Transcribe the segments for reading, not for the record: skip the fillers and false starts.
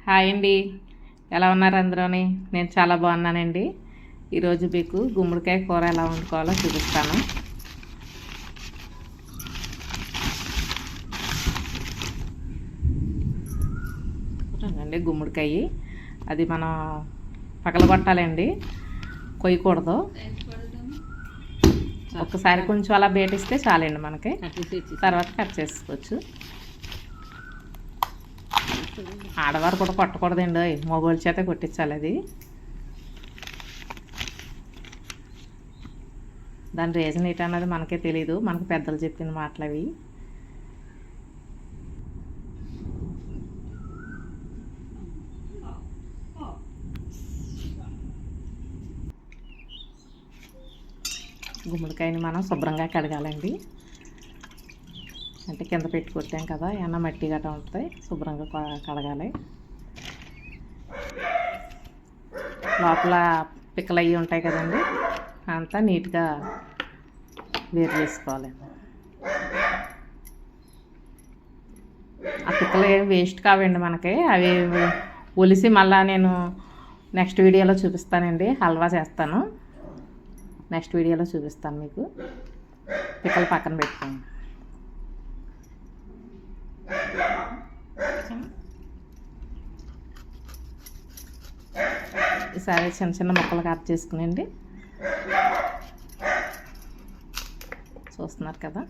Hi అండి. ఎలా ఉన్నారు అందరూని? నేను చాలా బాగున్నానండి. ఈరోజు మీకు గుమ్మడికాయ కూర ఎలా వండుకోవాలో చూపిస్తాను. అండి గుమ్మడికాయ అది మనం పగలగొట్టాలండి, కొయ్యకూడదు. ఒక్కసారి కొంచెం అలా బేటిస్తే చాలండి మనకి, తర్వాత కట్ చేసుకోవచ్చు. ఆడవారు కూడా కొట్టకూడదండి, మగవాళ్ళ చేత కొట్టించాలి. అది దాని రీజన్ ఏంటన్నది మనకే తెలీదు, మనకు పెద్దలు చెప్పిన మాటలు అవి. గుమ్మడికాయని మనం శుభ్రంగా కడగాలండి. అంటే కింద పెట్టి కొట్టాం కదా, ఏమన్నా మట్టి గట్రా ఉంటుంది, శుభ్రంగా కడగాలి. లోపల పిక్కలు అవి ఉంటాయి కదండి, అంతా నీట్గా వేరు చేసుకోవాలి. ఆ పిక్కలు ఏమి వేస్ట్ కావండి మనకి, అవి ఒలిసి మళ్ళీ నేను నెక్స్ట్ వీడియోలో చూపిస్తానండి. హల్వా చేస్తాను, నెక్స్ట్ వీడియోలో చూపిస్తాను మీకు. పిక్కలు పక్కన పెట్టుకోండి. ఈసారి చిన్న చిన్న ముక్కలు కట్ చేసుకునండి, చూస్తున్నారు కదా.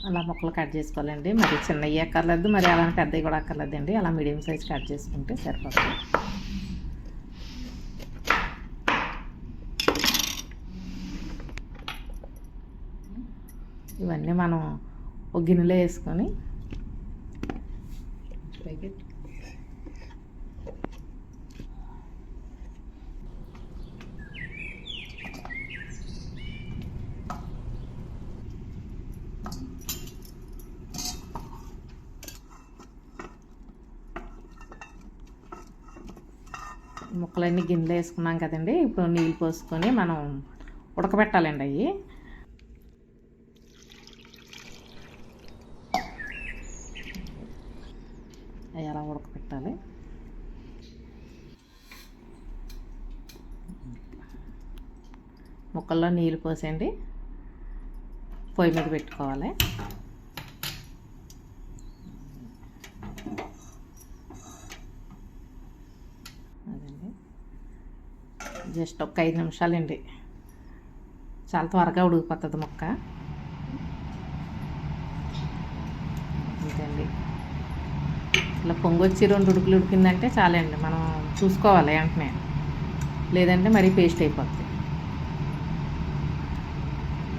అలా ముక్కలు కట్ చేసుకోవాలండి. మరి చిన్నవి అక్కర్లేదు, మరి అలానే పెద్దవి కూడా అక్కర్లేదండి. అలా మీడియం సైజ్ కట్ చేసుకుంటే సరిపోతుంది. ఇవన్నీ మనం ఒక గిన్నెలో వేసుకొని ముక్కలన్నీ గిన్నెలో వేసుకున్నాం కదండి. ఇప్పుడు నీళ్ళు పోసుకొని మనం ఉడకబెట్టాలండి. అవి అలా ఉడకబెట్టాలి. ముక్కల్లో నీళ్ళు పోసేయండి, పొయ్యి మీద పెట్టుకోవాలి. జస్ట్ ఒక 5 నిమిషాలండి, చాలా త్వరగా ఉడికిపోతుంది ముక్క. అంతేండి, ఇలా పొంగొచ్చి 2 ఉడుకులు ఉడికిందంటే చాలండి. మనం చూసుకోవాలి వెంటనే, లేదంటే మరీ పేస్ట్ అయిపోతుంది.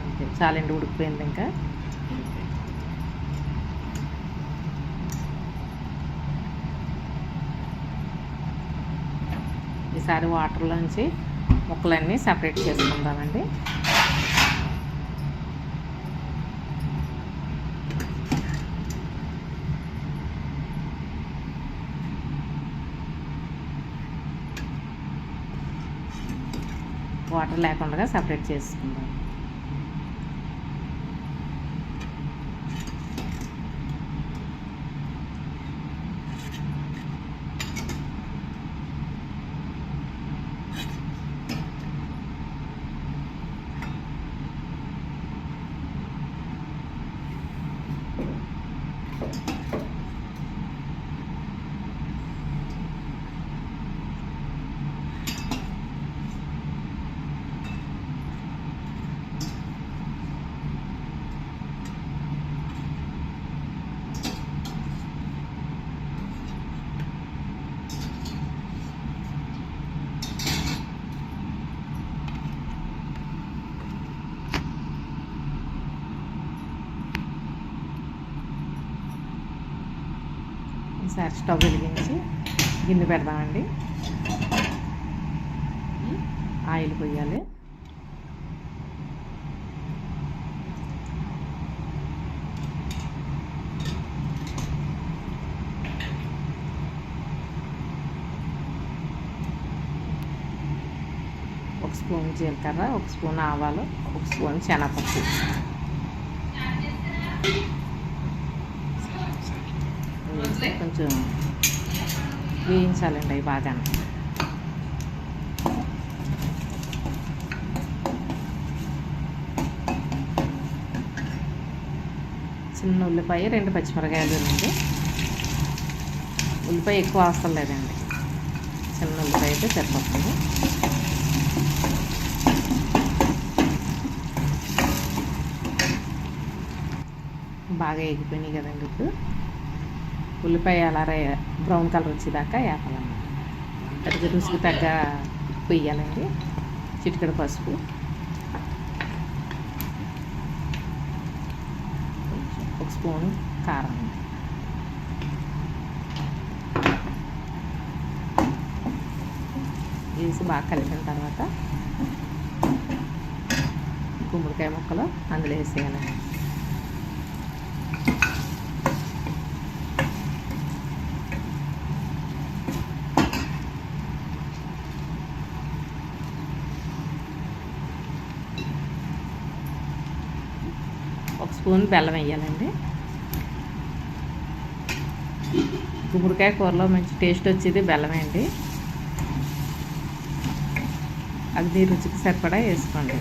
అంతే, చాలండి, ఉడికిపోయింది. ఇంకా ఈసారి వాటర్లోంచి ముక్కలన్నీ సపరేట్ చేసుకుందామండి. వాటర్ లేకుండా సపరేట్ చేసుకుందాం. ఈసారి స్టవ్ వెలిగించి గిన్నె పెడదామండి. ఆయిల్ పోయాలి. ఒక స్పూన్ జీలకర్ర, ఒక స్పూన్ ఆవాలు, ఒక స్పూన్ శనగపప్పు కొంచెం వేయించాలండి అవి బాగా. చిన్న ఉల్లిపాయ, 2 పచ్చిమిరకాయలు అండి. ఉల్లిపాయ ఎక్కువ అవసరం లేదండి, చిన్న ఉల్లిపాయ అయితే సరిపోతుంది. బాగా ఎగిపోయినాయి కదండి. ఇప్పుడు ఉల్లిపాయ అలా బ్రౌన్ కలర్ వచ్చేదాకా వేపాలన్నమాట. అది రుచికి తగ్గ ఉప్పు వేయాలండి, చిటికెడు పసుపు, ఒక స్పూన్ కారం. వేసి బాగా కలిపిన తర్వాత గుమ్మడికాయ ముక్కలు అందులో వేసేయాలండి. ఒక స్పూన్ బెల్లం వేయాలండి. గుమ్మడికాయ కూరలో మంచి టేస్ట్ వచ్చేది బెల్లమే అండి. అది రుచికి సరిపడా వేసుకోండి.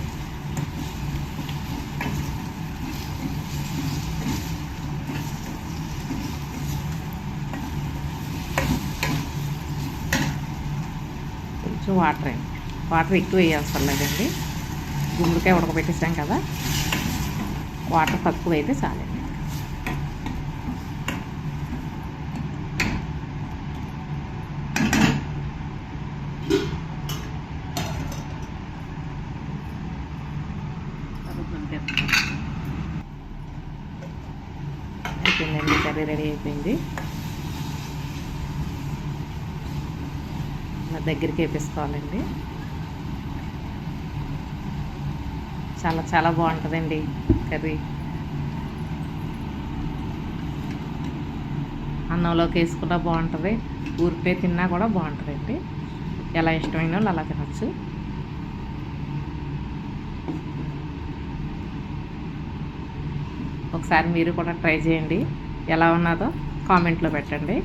కొంచెం వాటర్ అండి, వాటర్ ఎక్కువ వేయాల్సిన లేదండి. గుమ్మడికాయ ఉడకబెట్టేసాం కదా, వాటర్ తక్కువ అయితే చాలండి. అయిపోయిందండి, కర్రీ రెడీ అయిపోయింది. నా దగ్గరికి వేపేసుకోవాలండి. చాలా చాలా బాగుంటుందండి కర్రీ. అన్నంలోకి వేసుకున్నా బాగుంటుంది, ఊరిపే తిన్నా కూడా బాగుంటుందండి. ఎలా ఇష్టమైన వాళ్ళు అలా తినచ్చు. ఒకసారి మీరు కూడా ట్రై చేయండి, ఎలా ఉన్నదో కామెంట్లో పెట్టండి.